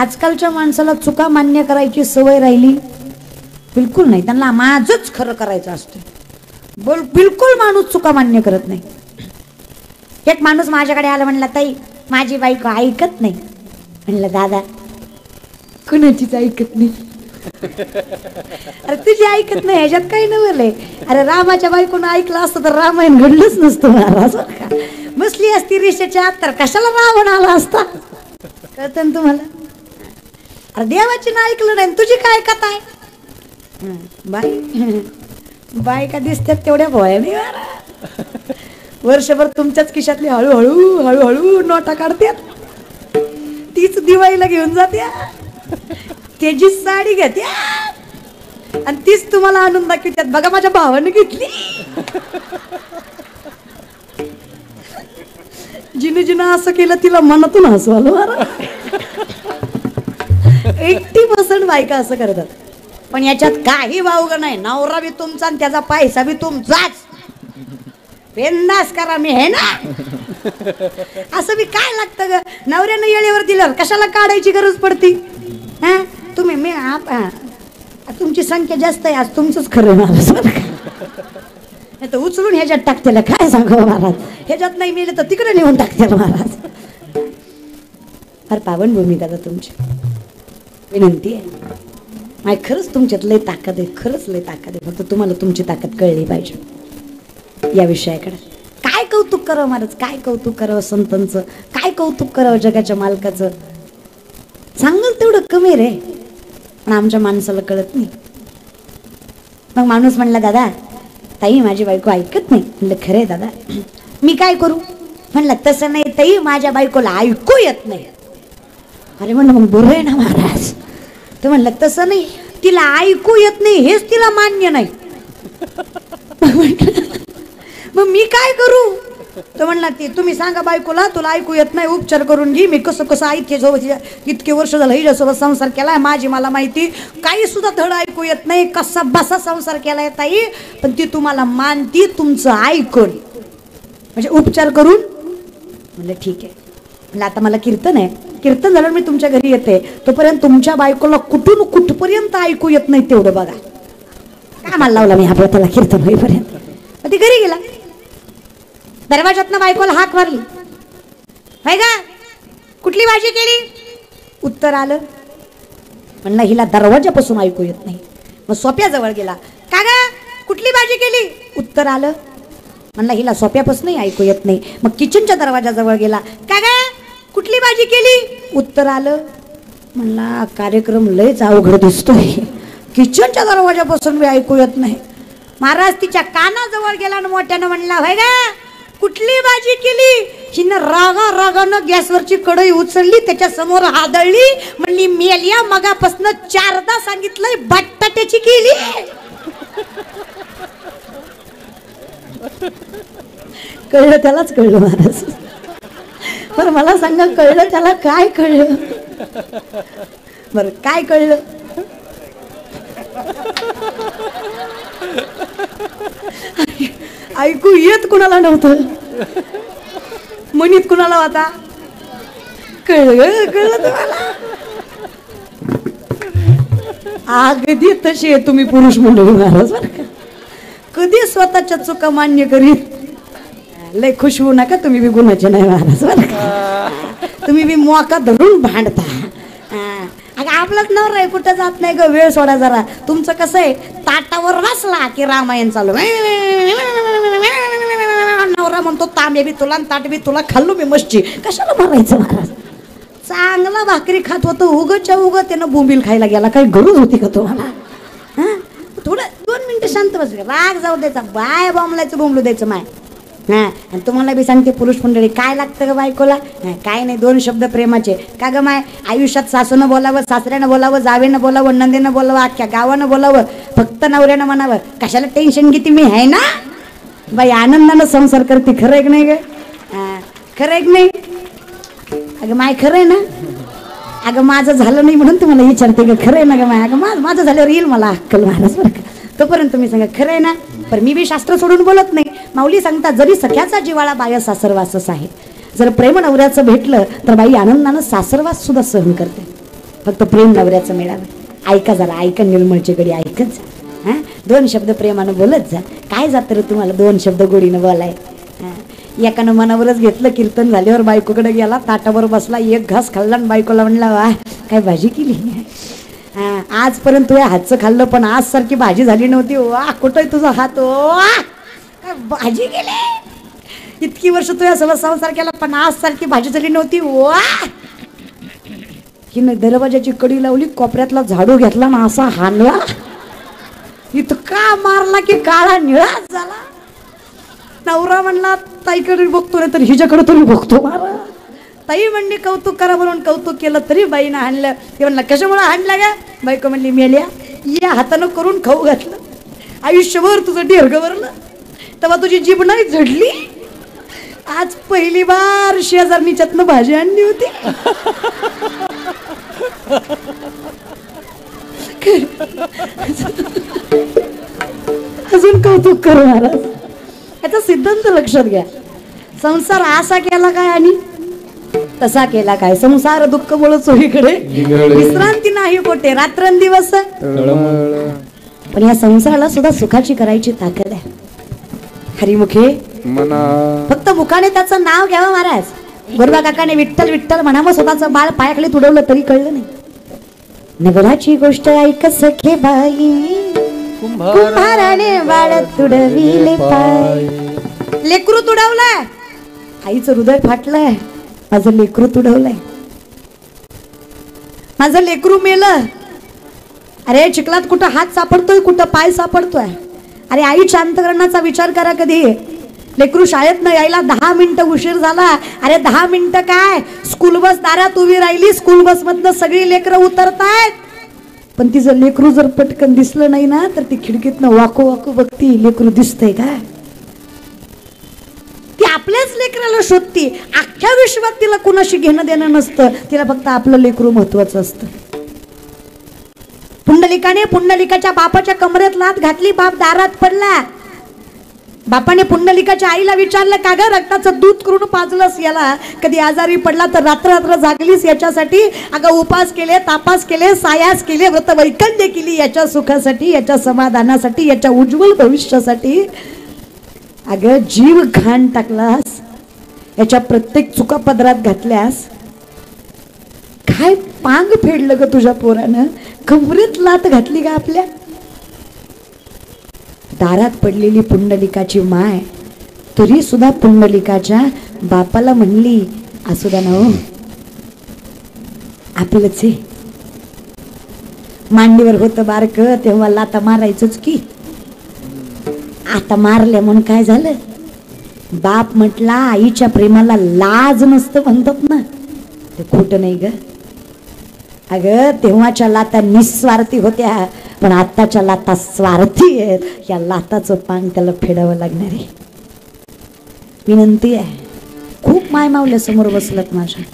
आजकालच्या माणसाला चुका मान्य करायची सवय राहिली बिलकुल नाही. त्यांना माझंच खरं करायचं असतं. बिलकुल माणूस चुका मान्य करत नाही. एक माणूस माझ्याकडे आला, म्हणला ताई माझी बायको ऐकत नाही. म्हणलं दादा कुणाचीच ऐकत नाही. अरे तुझी ऐकत नाही ह्याच्यात काही नवलंय. अरे रामाच्या बायकोनं ऐकलं असतं तर रामायण घडलंच नसतं महाराज. बसली असती रेषेच्या आत तर कशाला रावण आला असता. कळतं ना तुम्हाला. अरे देवाची ना ऐकलं नाही तुझी काय कथा आहे. बायका दिसतात तेवढ्या भोया नाही. वर्षभर तुमच्याच खिशातली हळूहळू हळूहळू नोटा काढतात. तीच दिवाळीला घेऊन जात्या, त्याची साडी घेत्या आणि तीच तुम्हाला आणून दाखवतात. बघा माझ्या भावाने घेतली. जिने जिने असं केलं तिला मनातून हसू आलं. 80% बायका असं करतात. पण याच्यात काही वावग नाही. नवरा बी तुमचा आणि त्याचा पैसा बी तुमचाच. बिंदास करा मी आहे ना. असं बी काय लागतं ग. नवऱ्यानं येळेवर दिलं कशाला काढायची गरज पडती. हा तुम्ही मी तुमची संख्या जास्त आहे. आज तुमचंच खरं महाराज. तर उचलून ह्याच्यात टाकतेला काय सांगावं महाराज. ह्याच्यात नाही मिळेल तर तिकडे नेऊन टाकतेला महाराज. फार पावनभूमी दादा तुमची विनंती आहे. नाही खरंच तुमच्यात लय ताकद आहे. खरंच लय ताकद आहे. फक्त तुम्हाला तुमची ताकद कळली पाहिजे या विषयाकडे. काय कौतुक करावं महाराज. काय कौतुक करावं संतांचं. काय कौतुक करावं जगाच्या मालकाचं. सांगाल तेवढं कमी रे. पण आमच्या माणसाला कळत नाही. मग माणूस म्हणला दादा ताई माझी बायको ऐकत नाही. म्हणलं खरे दादा मी काय करू. म्हणलं तसं नाही ताई माझ्या बायकोला ऐकू येत नाही. अरे म्हणलं मग बरं आहे ना महाराज. तर म्हणलं तसं नाही तिला ऐकू येत नाही हेच तिला मान्य नाही. मग मी काय करू. तर म्हणला ती तुम्ही सांगा बायकोला तुला ऐकू येत नाही उपचार करून घे. मी कसं कसं ऐक्यासोबत इतके वर्ष झालं हिच्यासोबत संसार केलाय. माझी मला माहिती काही सुद्धा धड ऐकू येत नाही. कसा बसा संसार केलाय ताई. पण ती तुम्हाला मानती तुमचं ऐकून म्हणजे उपचार करून. म्हणलं ठीक आहे. म्हणलं आता मला कीर्तन आहे. कीर्तन झालं मी तुमच्या घरी येते. तोपर्यंत तुमच्या बायकोला कुठून कुठपर्यंत ऐकू येत नाही तेवढं बघा. काय मला लावला मी आपल्या त्याला कीर्तन होईपर्यंत. मग ती घरी गेला. दरवाजातनं बायकोला हाक मारली. हाय का कुठली भाजी केली. उत्तर आलं. म्हणलं हिला दरवाजापासून ऐकू येत नाही. मग सोप्याजवळ गेला. का ग कुठली भाजी केली. उत्तर आलं. म्हणलं हिला सोप्यापासून ऐकू येत नाही. मग किचनच्या दरवाजाजवळ गेला. का ग कुठली भाजी केली. उत्तर आलं. म्हणला कार्यक्रम लयच अवघड दिसतोय. किचनच्या दरवाजापासून बी ऐकू येत नाही. महाराज तिच्या कानाजवळ गेला आणि मोठ्यानं म्हणला होय गा कुठली भाजी केली. हिनं रागानं गॅसवरची कढई उचलली त्याच्या समोर हादळली. म्हणली मेलिया मगापासून 4दा सांगितलंय बटाट्याची केली. कळलं त्यालाच कळलं महाराज. पण मला सांगा कळलं त्याला काय कळलं. बरं काय कळलं. ऐकू येत कुणाला नव्हतं. मनीत कुणाला होता. कळलं कळलं तुम्हाला. अगदी तशी आहे तुम्ही पुरुष मंडळी महाराज. बरं का कधी स्वतःच्या चुका मान्य करीत लय खुश होऊ नका. तुम्ही बी गुणाचे नाही महाराज. बरं का तुम्ही बी मोका धरून भांडता. आपलाच नवरा आहे कुठं जात नाही ग. वेळ सोडा जरा. तुमचं कसं आहे ताटावर बसला की रामायण चालू. नवरा म्हणतो तांबे बी तुला ताट बी तुला खाल्लो मी मच्छी. कशाला मारायचं महाराज. चांगला भाकरी खात होतं उगच्या उग त्यानं बोंबील खायला गेला. काही गरज होती का तुम्हाला. हा थोडं 2 मिनिटं शांत बस. राग जाऊ द्यायचा. बाय बोंबलायचं बोंबलू द्यायचं माय. हा आणि तुम्हाला बी सांगते पुरुष मंडळी काय लागतं ग बायकोला. काय नाही 2 शब्द प्रेमाचे. का ग माय आयुष्यात सासूनं बोलावं सासऱ्यानं बोलावं जावेनं बोलावं नंदेनं बोलावं अख्ख्या गावानं बोलावं फक्त नवऱ्यानं म्हणावं. कशाला टेन्शन घेते मी आहे ना बाई. आनंदानं संसार करते. खरं आहे की नाही ग. खरं आहे की नाही. अगं माय खरं आहे ना. अगं माझं झालं नाही म्हणून तुम्हाला विचारते ग. खरं आहे ना ग माय. अगं माझं झाल्यावर येईल मला अक्कल महाराज. बरं का तोपर्यंत तुम्ही सांगा खरं आहे ना. पण मी बी शास्त्र सोडून बोलत नाही. माऊली सांगता जरी सख्याचा जिवाळा बाया सासरवासच आहे. जर प्रेम नवऱ्याचं भेटलं तर बाई आनंदानं सासरवास सुद्धा सहन करते. फक्त प्रेम नवऱ्याचं मिळावं. ऐका जरा, ऐका निर्मळची गडी ऐकत जा. हा, 2 शब्द प्रेमानं बोलत जा. काय जातं रे तुम्हाला 2 शब्द गोडीनं बोलाय. एकानं मनावरच घेतलं. कीर्तन झाल्यावर बायकोकडे गेला, ताटावर बसला, 1 घास खाल्ला आणि बायकोला म्हणला, वा काय भाजी केली. आजपर्यंत तुझ्या हातचं खाल्लं, पण आज सारखी भाजी झाली नव्हती. वा कुठं तुझा हात, वा काय भाजी केली. इतकी वर्ष तुझ्या सोबत संसार केला, पण आज सारखी भाजी झाली नव्हती. वा हिनं दरवाजाची कडी लावली, कोपऱ्यातला झाडू घेतला ना असा हाणला, इतका मारला की काळा निळाच झाला. नवरा म्हणला ताईकडे बघतो नाही तर हिच्याकडे तरी बघतो. मारा ताई म्हणली कौतुक करा म्हणून कौतुक केलं तरी बाईनं हाणलं. ते म्हणला कशामुळे हाणला गा. बायको म्हणली मेल्या, या हातानं करून खाऊ घातलं, आयुष्यभर तुझं डेरगं भरलं, तेव्हा तुझी जीभ नाही झडली. आज पहिली बार शेजारणीच्यातनं भाजी आणली होती. अजून कौतुक करू महाराज. याचा सिद्धांत लक्षात घ्या. संसार असा केला काय आणि तसा केला काय. संसार दुःख मुळे चोहीकडे, विश्रांती नाही कोठे, रात्रंदिवस. पण या संसाराला सुद्धा सुखाची करायची ताकद आहे. हरिमुखे फक्त मुखाने त्याचं नाव घ्यावं महाराज. गोरबा काकाने विठ्ठल विठ्ठल म्हणावं, स्वतःचं बाळ पायाखाली तुडवलं तरी कळलं नाही. नगराची गोष्ट ऐक सखे बाई, कुंभाराने बाळ तुडविले पाय. लेकरू तुडवलंय, आईचं हृदय फाटलंय, माझं लेकरू तुडवलंय, माझं लेकरू मेलं. अरे चिखलात कुठं हात सापडतोय, कुठं पाय सापडतोय. अरे आईच्या अंतकरणाचा विचार करा कधी. लेकरू शाळेत न यायला 10 मिनिटं उशीर झाला. अरे 10 मिनिटं काय, स्कूल बस दारात उभी राहिली, स्कूल बस मधनं सगळी लेकरं उतरतायत, पण तिचं लेकरू जर पटकन दिसलं नाही ना तर ती खिडकीतनं वाकू वाकू बघती, लेकरू दिसतंय का. ती आपल्याच लेकराला शोधती. अख्ख्या विश्वात तिला कुणाशी घेणं देणं नसतं, तिला फक्त आपलं लेकरू महत्वाचं असतं. पुंडलिकाने पुंडलिकाच्या बापाच्या कमरेत लाथ घातली, बाप दारात पडला. बापाने पुंडलिकाच्या आईला विचारलं, का ग रक्ताचं दूध करून पाजलंस याला, कधी आजारी पडला तर रात्र रात्र जागलीस याच्यासाठी. अगं उपास केले, तापास केले, सायास केले, व्रत वैकल्य केली याच्या सुखासाठी, याच्या समाधानासाठी, याच्या उज्ज्वल भविष्यासाठी. अगं जीव घाण टाकलास, याच्या प्रत्येक चुका पदरात घातल्यास. काय पांग फेडलं ग तुझ्या पोरानं, कमरेत लात घातली का आपल्या. दारात पडलेली पुंडलिकाची माय तरी सुद्धा पुंडलिकाच्या बापाला म्हणली, असू द्या ना हो, आपलंच आहे. मांडीवर होतं बारक तेव्हा लाता मारायचंच की, आता मारल्या म्हणून काय झालं. बाप म्हटला आईच्या प्रेमाला लाज नसतं म्हणतात ना, ते खोटं नाही ग. अगं तेव्हाच्या लाता निस्वार्थी होत्या, पण आताच्या लाता स्वार्थी आहेत. या लाताचं पांग त्याला फेडावं लागणार आहे. विनंती आहे, खूप मायमावल्या समोर बसलत माझ्या.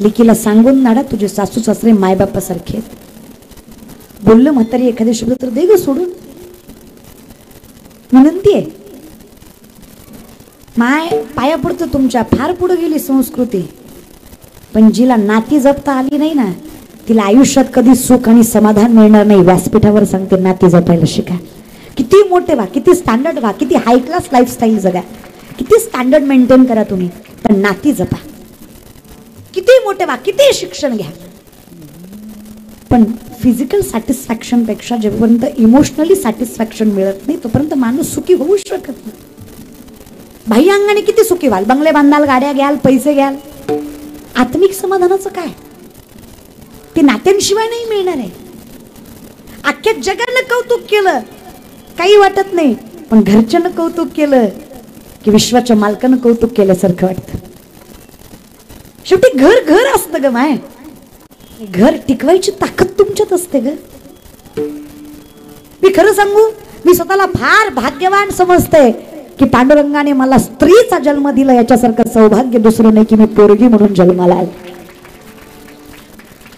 लेकीला सांगून नाडा, तुझे सासू सासरे मायबापासारखे आहेत. बोललं म्हातारी एखादे शब्द तर दे ग सोडून. विनंती आहे, माय पाया पडतो तुमच्या. फार पुढे गेली संस्कृती, पण जिला नाती जपता आली नाही ना तिला आयुष्यात कधी सुख आणि समाधान मिळणार नाही. व्यासपीठावर सांगते, नाती जपायला शिका. किती मोठे व्हा, किती स्टँडर्ड व्हा, किती हाय क्लास लाईफस्टाईल जगा, किती स्टँडर्ड मेंटेन करा तुम्ही, पण नाती जपा. किती मोठे व्हा, किती शिक्षण घ्या, पण फिजिकल सॅटिस्फॅक्शन पेक्षा जेपर्यंत इमोशनली सॅटिस्फॅक्शन मिळत नाही तोपर्यंत माणूस सुखी होऊ शकत नाही. बाह्य अंगाने किती सुखी व्हाल, बंगले बांधाल, गाड्या घ्याल, पैसे घ्याल, आत्मिक समाधानाचं काय. ते नात्यांशिवाय नाही मिळणार आहे. अख्ख्या जगानं कौतुक केलं काही वाटत नाही, पण घरच्यानं कौतुक केलं की विश्वाच्या मालकानं कौतुक केल्यासारखं वाटतं. शेवटी घर घर असतं ग माय. घर टिकवायची ताकद तुमच्यात असते ग. मी खरं सांगू, मी स्वतःला फार भाग्यवान समजते की पांडुरंगाने मला स्त्रीचा जन्म दिला. याच्यासारखं सौभाग्य दुसरं नाही की मी पोरगी म्हणून जन्माला आले.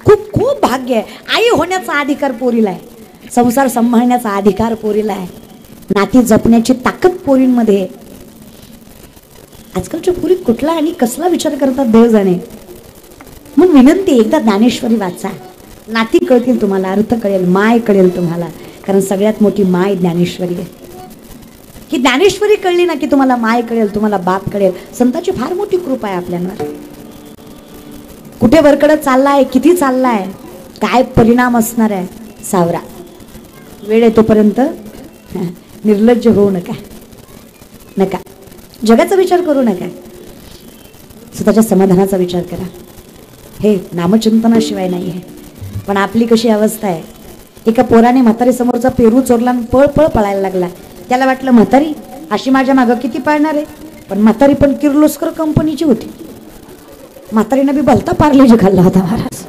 खूप खूप भाग्य आहे. आई होण्याचा अधिकार पोरीला आहे, संसार सांभाळण्याचा अधिकार पोरीला आहे, नाती जपण्याची ताकद पोरींमध्ये आहे. आजकालच्या पोरी कुठला आणि कसला विचार करतात देव जाणे. म्हणून विनंती, एकदा ज्ञानेश्वरी वाचा, नाती कळतील तुम्हाला, अर्थ कळेल, माय कळेल तुम्हाला. कारण सगळ्यात मोठी माय ज्ञानेश्वरी आहे. की ज्ञानेश्वरी कळली ना की तुम्हाला माय कळेल, तुम्हाला बाप कळेल. संतांची फार मोठी कृपा आहे आपल्यावर. कुठे वरकडे चाललाय, किती चाललाय, काय परिणाम असणार आहे, सावरा. वेळ येतोपर्यंत निर्लज्ज होऊ नका, नका जगाचा विचार करू नका, स्वतःच्या समाधानाचा विचार करा. हे नामचिंतनाशिवाय नाही आहे. पण आपली कशी अवस्था आहे, एका पोराने म्हातारी समोरचा पेरू चोरला आणि पळ पळ पळायला लागला. त्याला वाटलं म्हातारी अशी माझ्या मागं किती पळणार आहे. पण म्हातारी पण किर्लोस्कर कंपनीची होती. म्हातारीनं बी भलता पार्लेजी खाल्ला होता महाराज.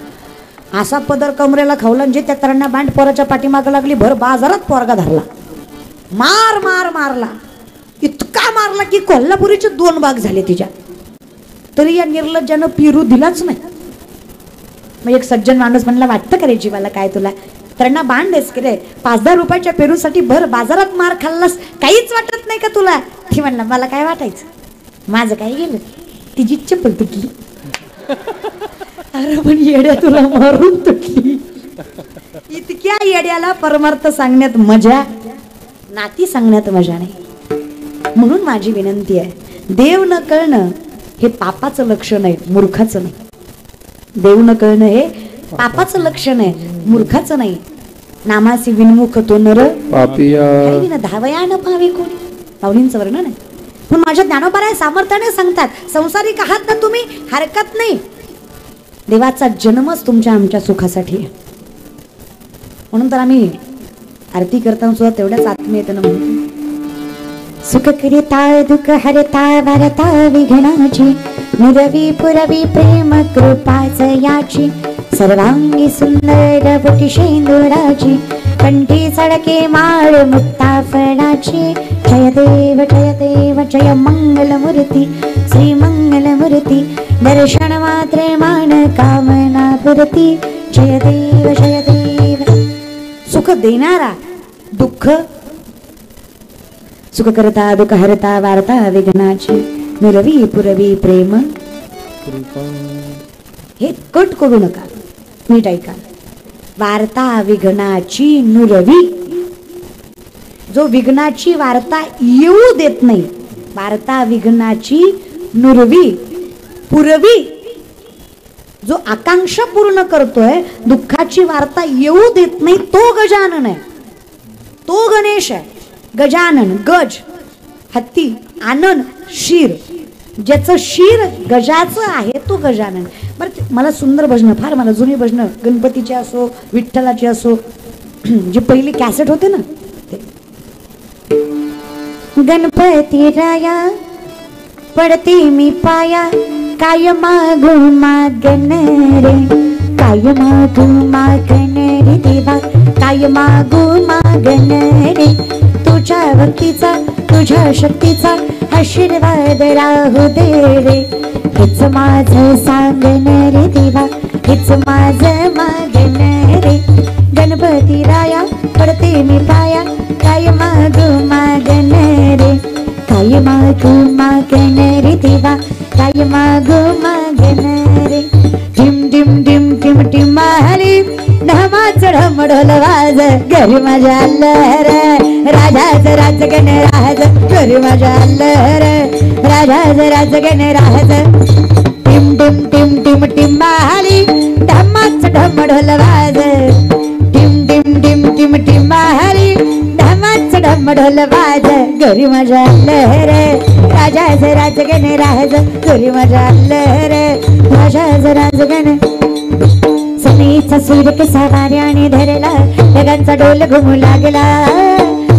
असा पदर कमरेला खावला, जे त्या तरांना बांड पोराच्या पाठीमागं लागली, भर बाजारात पोरगा धरला, मार मार मारला, इतका मारला की कोल्हापुरीचे 2 भाग झाले तिच्या. तरी या निर्लज्जानं पिरू दिलाच नाही. मग एक सज्जन माणूस म्हणला, वाटतं का रे जीवाला काय तुला, त्यांना बांध आहेस की रे, 5-10 रुपयाच्या पेरूसाठी भर बाजारात मार खाल्लास, काहीच वाटत नाही का तुला. ती म्हणला, मला काय वाटायचं, माझं काय गेलं, तिची चप्पल तुटली. अरे पण येड्या, तुला मारून तुटली. इतक्या येड्याला परमार्थ सांगण्यात मजा, नाती सांगण्यात मजा नाही. म्हणून माझी विनंती आहे, देव न कळणं हे पापाचं लक्षण आहे, मूर्खाचं नाही. देव न कळणं हे पापाचं लक्षण आहे, मूर्खाचं नाही. नामासी विनमुख तो नर पापिया धावया न पावे कोणी, माऊलींचं वर्णन आहे. पण माझ्या ज्ञानोबाराय सामर्थ्याने सांगतात, संसारिक आहात ना तुम्ही, हरकत नाही, देवाचा जन्मच तुमच्या आमच्या सुखासाठी आहे. म्हणून तर आम्ही आरती करताना सुद्धा तेवढ्याच आत्मीयतेनं म्हणतो, सुख करिता दुःख हरता भरता विघ्नाची, निरवी पुरवी प्रेम कृपाच याची, सर्वांगी सुंदर बुटी शेंदुराची, कंठी सडके माळ मुक्ता फळाची. जय देव जय मंगलमूर्ती, श्री मंगलमूर्ती, दर्शन मात्रे मान कामना पुरती. जय देव सुख देणारा, दुःख सुख करता दुःख हरता वार्ता विघ्नाची, निरवी पुरवी प्रेम. हे कट करू नका, नीट ऐका. वार्ता विघ्नाची नुरवी, जो विघ्नाची वार्ता येऊ देत नाही, वार्ता विघ्नाची नुरवी, पुरवी, जो आकांक्षा पूर्ण करतोय, दुःखाची वार्ता येऊ देत नाही, तो गजानन आहे, तो गणेश आहे. गजानन, गज हत्ती, आनन शीर, ज्याचं शीर गजाचं आहे तो गजानन. बरं, मला सुंदर भजनं, फार मला जुनी भजनं, गणपतीची असो, विठ्ठलाची असो, जी पहिली कॅसेट होते ना, ते गणपती राया पडते मी पाया, काय मागू मागन रे, काय मागू मागन रे देवा, काय मागू मागन रे, तुझ्या भक्तीचा तुझ्या शक्तीचा आशीर्वाद राहू दे रे. हेच माझं सांगन रे देवा, हेच माझं मागन रे. गणपती राया पडते मी पाया, काय मागू मागन रे, काय मागू मागन रे देवा, काय मागू मागन रे. टिम टिम टिम टिम टिम मारी धमाच ढमढोल वाज, घरी माझ्या आलं रे राजाचं राजगण राज, घरी माझ्या आलं रे राजाचं राजगण राज. टिम टिम टिम टिम टिम मारी धमाच ढमढोल वाज, टिम टिम टिम टिम टिम मारी धमाच ढमढोल वाज, घरी माझ्या आलं रे राजाचं राजगण राज, घरी माझ्या आलं रे राजाचं राजगण. सनीचा सूर्य कसा वाऱ्याने धरला, ढगांचा डोल घुमू लागला,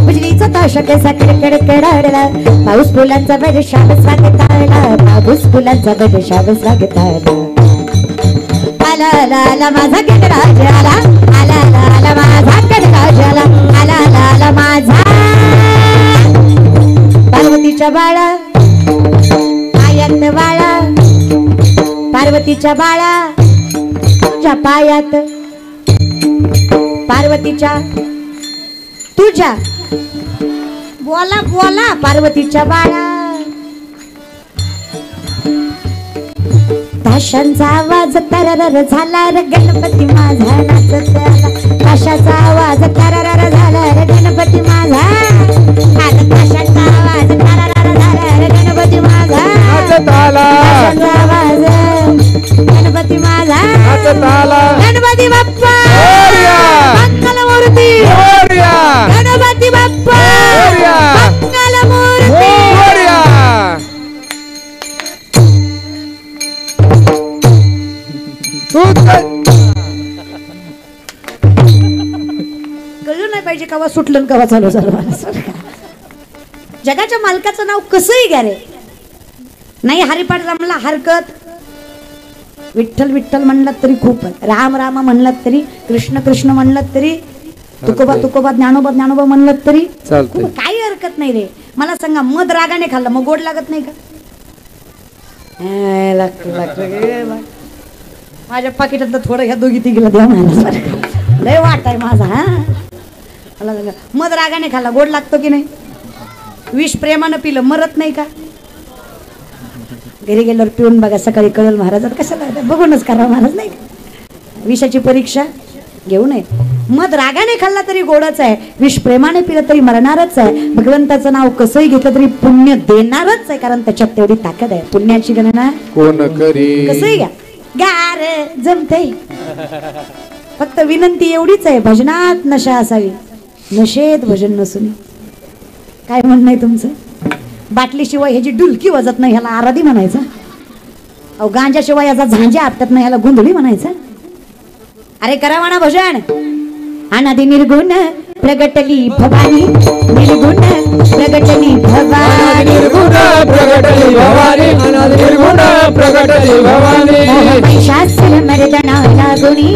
बिजलीचा ताशा कसा कडकड कडाडला, पाऊस फुलांचा बडशाब स्वागताला, पाऊस फुलांचा बडशाब स्वागताला. आला आला आला माझा गणराज आला, आला आला आला माझा गणराज आला, आला आला आला माझा. पार्वतीच्या बाळा पायात बाळा, पार्वतीच्या बाळा तुझ्या पायात, पार्वतीच्या तुझ्या, बोला बोला पार्वतीच्या बाळा. ताशांचा आवाज तररर झाला रे गणपती माझा नाचत आला. ताशाचा आवाज तररर झाला रे गणपती माझा. आज ताशांचा आवाज तररर झाला रे गणपती माझा नाचत आला. ताशांचा आवाज गणपती माझा नाचत आला. गणपती बाप्पा मोरया. मंगलमूर्ती मोरया. गणपती बाप्पा मोरया. मंगलमूर्ती मोरया. कळलं नाही पाहिजे कवा सुटलं कवा चालू झालं. जगाच्या मालकाचं नाव कसंही घ्या रे. नाही हरिपाठ जमला हरकत. विठ्ठल विठ्ठल म्हणलात तरी खूप आहे. राम राम म्हणलात तरी, कृष्ण कृष्ण म्हणलात तरी, तुकोबा तुकोबा ज्ञानोबा ज्ञानोबा म्हणलात तरी चालतंय. काही हरकत नाही रे. मला सांगा मध रागाने खाल्लं मग गोड लागत नाही का? माझ्या पाकिटातलं थोडं ह्या दोघी तिघीला द्या मला. लय वाट आहे माझा. हा मला सांगा मध रागाने खाल्ला गोड लागतो की नाही? विष प्रेमानं पिलं मरत नाही का? घरी गेल्यावर पिऊन बघा सकाळी कळेल महाराज. कशाला बघूनच करा महाराज नाही का? विषाची परीक्षा घेऊ नये. मध रागाने खाल्ला तरी गोडच आहे, विष प्रेमाने पिलं तरी मरणारच आहे. भगवंताचं नाव कसंही घेतलं तरी पुण्य देणारच आहे, कारण त्याच्यात तेवढी ताकद आहे. पुण्याची गणना कोण करी कसंही घ्या गार जमते. फक्त विनंती एवढीच आहे, भजनात नशा असावी, नशेत भजन नसून. काय म्हणणं आहे तुमचं? बाटलीशिवाय ह्याची डुलकी वाजत नाही ह्याला आराधी म्हणायचं. अहो गांजाशिवाय याचा झांजा आपटत नाही ह्याला गोंधळी म्हणायचं. अरे करा म्हणा भजन. अनादि निर्गुण प्रगटली भवानी, निर्गुण प्रगटली भवानी, निर्गुण प्रगटली भवानी, निर्गुण प्रगटली भवानी. शास्त्र मर्दना लागुनी